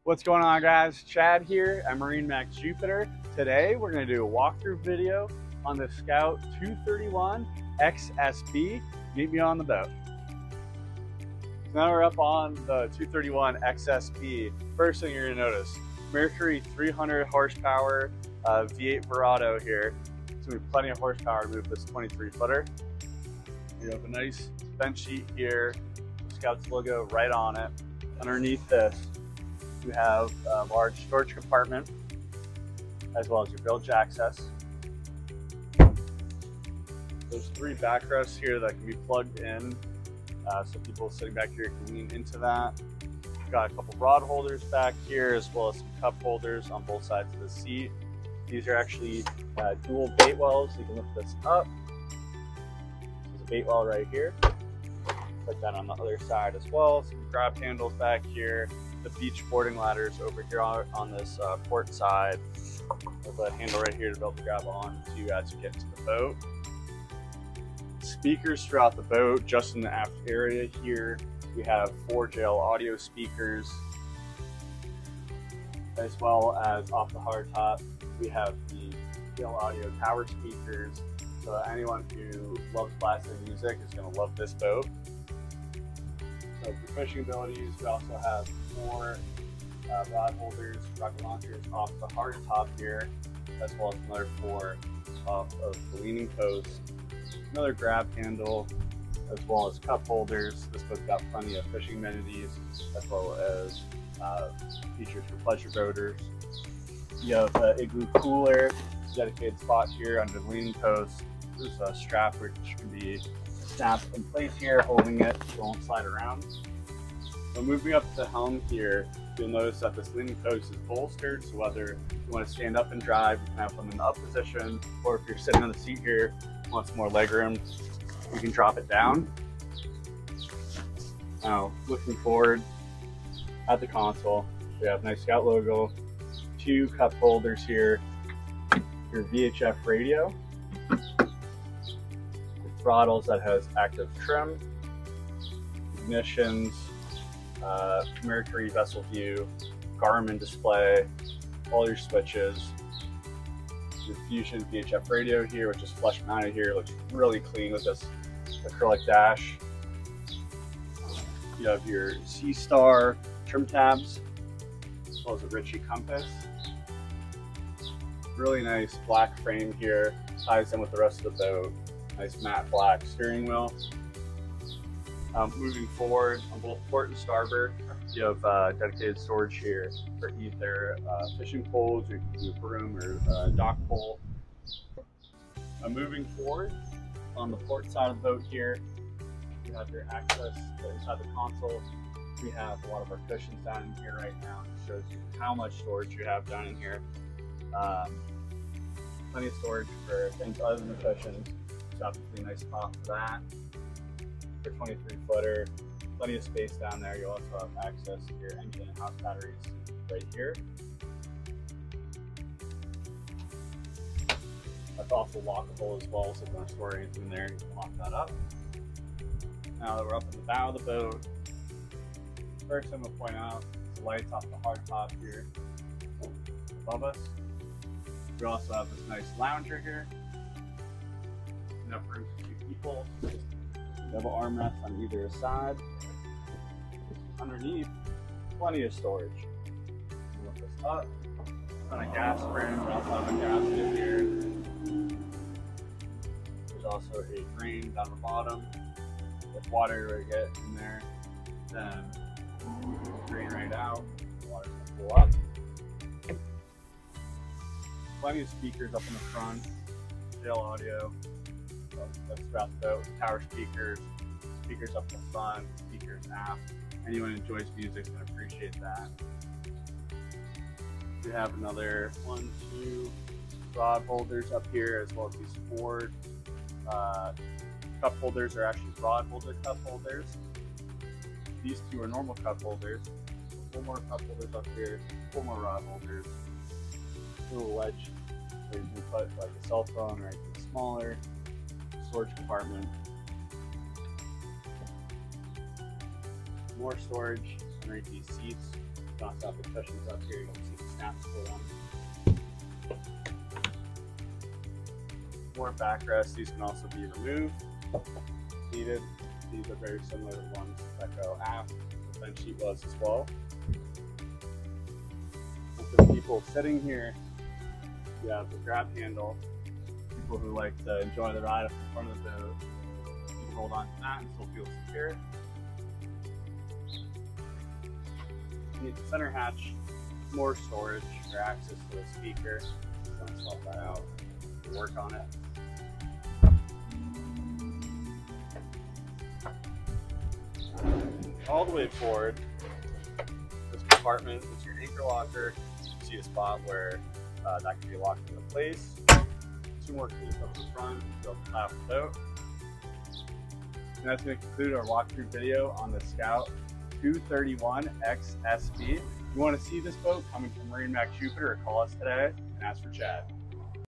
What's going on, guys? Chad here at MarineMax Jupiter. Today we're going to do a walkthrough video on the Scout 231 XSB. Meet me on the boat. So now we're up on the 231 XSB. First thing you're going to notice, Mercury 300 horsepower V8 Verado here. So we have plenty of horsepower to move this 23 footer. We have a nice bench seat here, Scout's logo right on it. Underneath this, you have a large storage compartment, as well as your bilge access. There's 3 backrests here that can be plugged in, so people sitting back here can lean into that. We've got a couple rod holders back here, as well as some cup holders on both sides of the seat. These are actually dual bait wells. You can lift this up. There's a bait well right here. Like that on the other side as well. Some grab handles back here. The beach boarding ladders over here on this port side. There's a handle right here to be able to grab on to as you get to the boat. Speakers throughout the boat, just in the aft area here. We have 4 JL audio speakers, as well as off the hardtop, we have the JL audio tower speakers. So anyone who loves blasting music is going to love this boat. So for fishing abilities, we also have 4 rod holders, rocket launchers off the hard top here, as well as another 4 off of the leaning post. Another grab handle, as well as cup holders. This boat's got plenty of fishing amenities, as well as features for pleasure boaters. You have an igloo cooler, dedicated spot here under the leaning post. There's a strap which can be snapped in place here, holding it so it won't slide around. So moving up to the helm here, you'll notice that this leaning post is bolstered, so whether you want to stand up and drive, you can have them in the up position, or if you're sitting on the seat here, want some more leg room, you can drop it down. Now, looking forward at the console, we have nice Scout logo, 2 cup holders here, your VHF radio, throttles that has active trim, ignitions, Mercury vessel view, Garmin display, all your switches, your Fusion VHF radio here, which is flush mounted here, looks really clean with this acrylic dash. You have your Sea Star trim tabs, as well as a Ritchie compass. Really nice black frame here, ties in with the rest of the boat. Nice matte black steering wheel. Moving forward on both port and starboard, you have dedicated storage here for either fishing poles, or broom, or dock pole. Moving forward on the port side of the boat here, you have your access to inside the console. We have a lot of our cushions down in here right now. It shows you how much storage you have down in here. Plenty of storage for things other than the cushions. Obviously a nice spot for that. For 23 footer, plenty of space down there. You also have access to your engine and house batteries right here. That's also lockable as well, so if you want to store anything in there, you can lock that up. Now that we're up in the bow of the boat, first I'm going to point out the lights off the hard top here above us. We also have this nice lounger here. Enough room for 2 people. Double armrests on either side. Underneath, plenty of storage. Lift this up. On a gas spring, we also have a gasket here. There's also a drain down the bottom. If water were to get in there, then drain right out. The water's gonna pull up. Plenty of speakers up in the front. JL audio. That's throughout the boat. Tower speakers, speakers up in the front, speakers aft. Anyone who enjoys music can appreciate that. We have another 1, 2 rod holders up here, as well as these 4 cup holders are actually rod holder cup holders. These 2 are normal cup holders. 4 more cup holders up here, 4 more rod holders. A little ledge where you can put like a cell phone or anything smaller. Storage compartment. More storage underneath these seats. You also have the cushions up here. You can see the snaps for them. More backrests. These can also be removed if needed. These are very similar to the ones that go aft. The bench sheet was as well. And for the people sitting here, you have the grab handle. People who like to enjoy the ride up in front of the boat, you can hold on to that and still feel secure. You need the center hatch, more storage or access to the speaker. So I'm going to swap that out and work on it. All the way forward, this compartment is your anchor locker. You see a spot where that can be locked into place. 2 more keys up the front, go up the top of the boat. And that's going to conclude our walkthrough video on the Scout 231 XSB. If you want to see this boat coming from MarineMax Jupiter, call us today and ask for Chad.